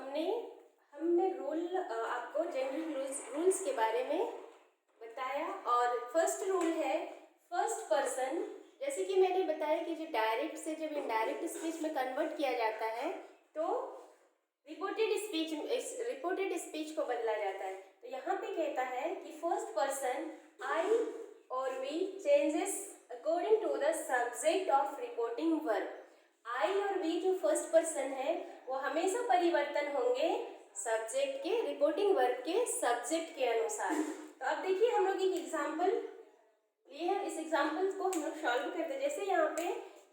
हमने हमने आपको जनरल रूल्स के बारे में बताया। और फर्स्ट रूल है फर्स्ट पर्सन। जैसे कि मैंने बताया कि जो डायरेक्ट से जब इनडायरेक्ट स्पीच में कन्वर्ट किया जाता है तो रिपोर्टेड स्पीच को बदला जाता है। तो यहाँ पे कहता है कि फर्स्ट पर्सन आई और we changes according to the subject of reporting verb. I और वी जो फर्स्ट पर्सन है वो हमेशा परिवर्तन होंगे सब्जेक्ट के, रिपोर्टिंग वर्ब के सब्जेक्ट के अनुसार। तो अब देखिए हम लोग एक एग्जाम्पल लिए हैं, इस एग्जाम्पल को हम लोग सॉल्व करते हैं। जैसे यहाँ पे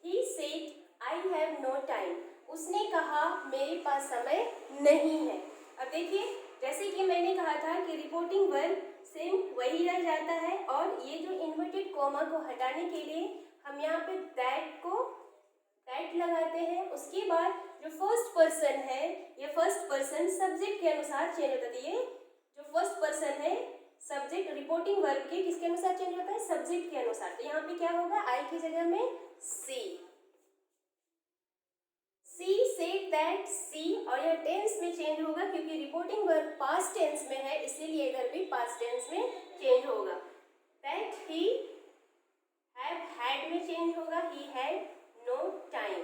ही said I have no time, उसने कहा मेरे पास समय नहीं है। अब देखिए जैसे कि मैंने कहा था कि रिपोर्टिंग वर्ब सेम वही रह जाता है और ये जो इन्वर्टेड कॉमा को हटाने के लिए हम यहाँ पे दैट लगाते हैं। उसके बाद जो फर्स्ट पर्सन है ये फर्स्ट पर्सन सब्जेक्ट के अनुसार चेंज होता है। ये जो फर्स्ट पर्सन है सब्जेक्ट रिपोर्टिंग वर्ब के किसके अनुसार चेंज होता है? सब्जेक्ट के अनुसार। तो यहाँ पे क्या होगा? आई की जगह में सी सेड दैट सी, और यह टेंस में चेंज होगा क्योंकि रिपोर्टिंग वर्ब पास्ट टेंस में है, इसीलिए इधर भी पास्ट टेंस में चेंज होगा। दैट ही हैव हैड में चेंज होगा, ही हैड नो टाइम।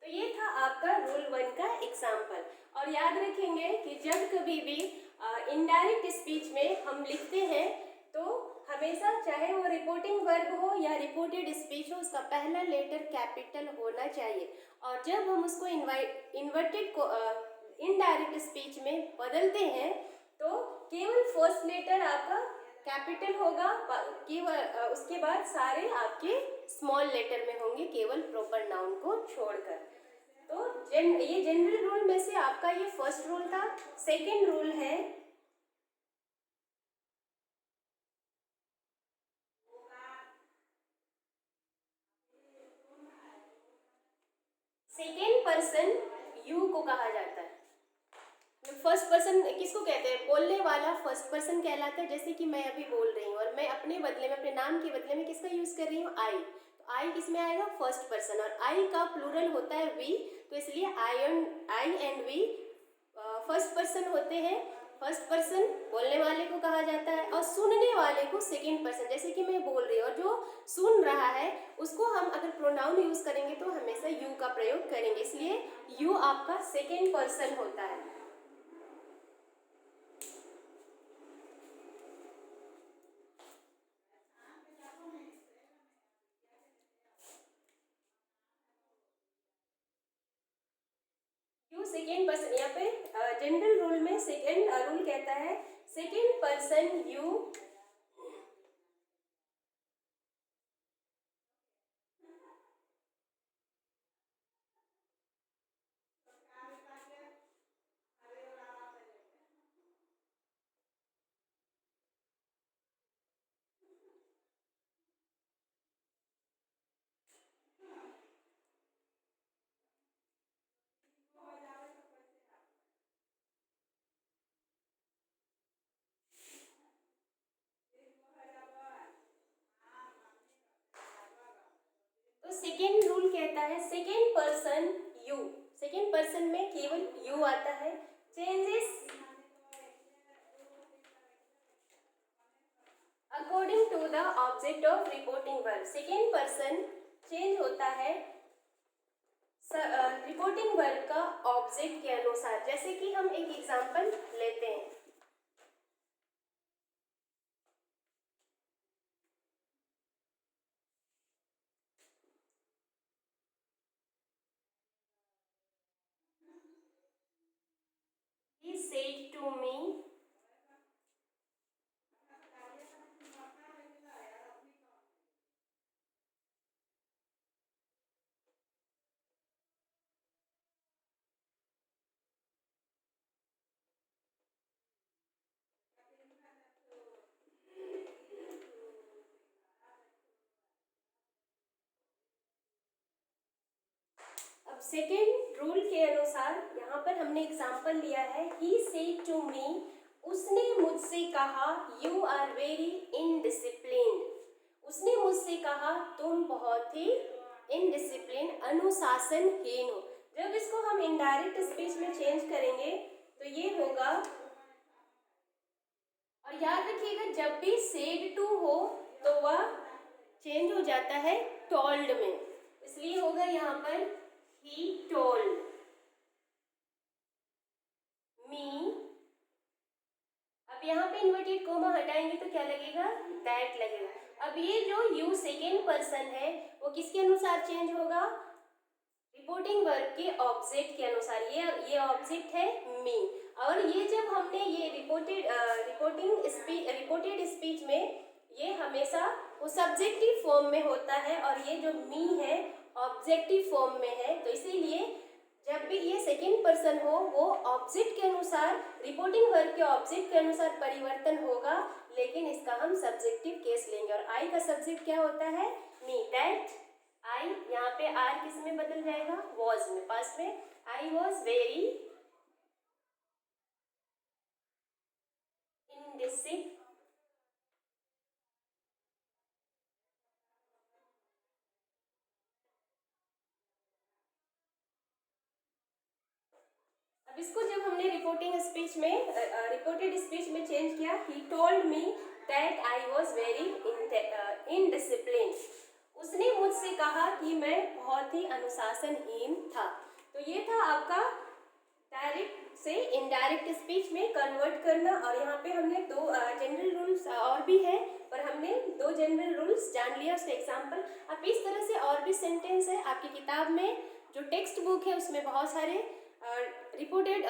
तो ये था आपका रूल 1 का एग्जाम्पल। और याद रखेंगे कि जब कभी भी इनडायरेक्ट स्पीच में हम लिखते हैं तो हमेशा चाहे वो रिपोर्टिंग वर्ब हो या रिपोर्टेड स्पीच हो उसका पहला लेटर कैपिटल होना चाहिए। और जब हम उसको इन्वर्टेड को इनडायरेक्ट स्पीच में बदलते हैं तो केवल फर्स्ट लेटर आपका कैपिटल होगा, केवल उसके बाद सारे आपके स्मॉल लेटर में होंगे, केवल प्रॉपर नाउन को छोड़कर। तो ये जनरल रूल में से आपका ये फर्स्ट रूल था। सेकंड रूल है सेकेंड पर्सन यू को कहा जाता है। फर्स्ट पर्सन किसको कहते हैं? बोलने वाला फर्स्ट पर्सन कहलाता है। जैसे कि मैं अभी बोल रही हूँ और मैं अपने बदले में, अपने नाम के बदले में किसका यूज कर रही हूँ? आई। तो आई किसमें आएगा? First person. और आई का प्लूरल होता है वी, तो इसलिए आई एंड वी फर्स्ट पर्सन होते हैं। फर्स्ट पर्सन बोलने वाले को कहा जाता है और सुनने वाले को सेकेंड पर्सन। जैसे कि मैं बोल रही हूँ और जो सुन रहा है उसको हम अगर प्रोनाउन यूज करेंगे तो हमेशा यू का प्रयोग करेंगे, इसलिए यू आपका सेकेंड पर्सन होता है। सेकेंड पर्सन, यहाँ पे जनरल रूल में सेकेंड रूल कहता है second person you second rule कहता है second person you. Second person में केवल यू आता है। Changes according to the object of reporting verb. Second person change होता है रिपोर्टिंग वर्ब का ऑब्जेक्ट के अनुसार। जैसे कि हम एक एग्जांपल लेते हैं। He said to me, अब सेकेंड रूल के अनुसार यहाँ पर हमने एग्जाम्पल लिया है he said to me, उसने मुझसे कहा you are very indisciplined। उसने मुझसे कहा तुम बहुत ही इनडिसिप्लिन, अनुशासनहीन हो। जब इसको हम इनडायरेक्ट स्पीच में चेंज करेंगे तो ये होगा, और याद रखिएगा जब भी सेड टू हो तो वह चेंज हो जाता है टोल्ड में, इसलिए होगा यहाँ पर ही टोल्ड मी। अब यहाँ पे इन्वर्टेड कोमा हटाएंगे तो क्या लगेगा, दैट लगेगा। अब ये जो यू सेकेंड पर्सन है वो किसके अनुसार चेंज होगा, रिपोर्टिंग वर्ब के ऑब्जेक्ट के अनुसार। ये ऑब्जेक्ट है मी, और ये जब हमने ये रिपोर्टेड स्पीच में ये हमेशा वो सब्जेक्टिव फॉर्म में होता है, और ये जो मी है ऑब्जेक्टिव फॉर्म में है। तो इसीलिए जब भी ये सेकेंड पर्सन हो वो ऑब्जेक्ट के अनुसार, रिपोर्टिंग वर्ब के ऑब्जेक्ट के अनुसार परिवर्तन होगा, लेकिन इसका हम सब्जेक्टिव केस लेंगे। और आई का सब्जेक्ट क्या होता है, मी, दैट आई। यहाँ पे आर किस में बदल जाएगा, वॉज में, पास्ट में। आई वॉज वेरी indecisive, अब इसको जब हमने रिपोर्टेड स्पीच में चेंज किया, he told me that I was very indiscipline. उसने मुझसे कहा कि मैं बहुत ही अनुशासनहीन था। तो ये था आपका डायरेक्ट से इनडायरेक्ट स्पीच में कन्वर्ट करना। और यहाँ पे हमने दो जनरल रूल्स और भी है, पर हमने दो जनरल रूल्स जान लिया उसका एग्जाम्पल। अब इस तरह से और भी सेंटेंस है आपकी किताब में, जो टेक्स्ट बुक है उसमें बहुत सारे रिपोर्टेड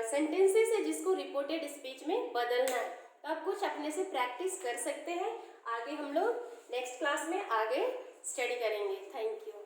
सेंटेंसेस है जिसको रिपोर्टेड स्पीच में बदलना है। तो आप कुछ अपने से प्रैक्टिस कर सकते हैं। आगे हम लोग नेक्स्ट क्लास में आगे स्टडी करेंगे। Thank you.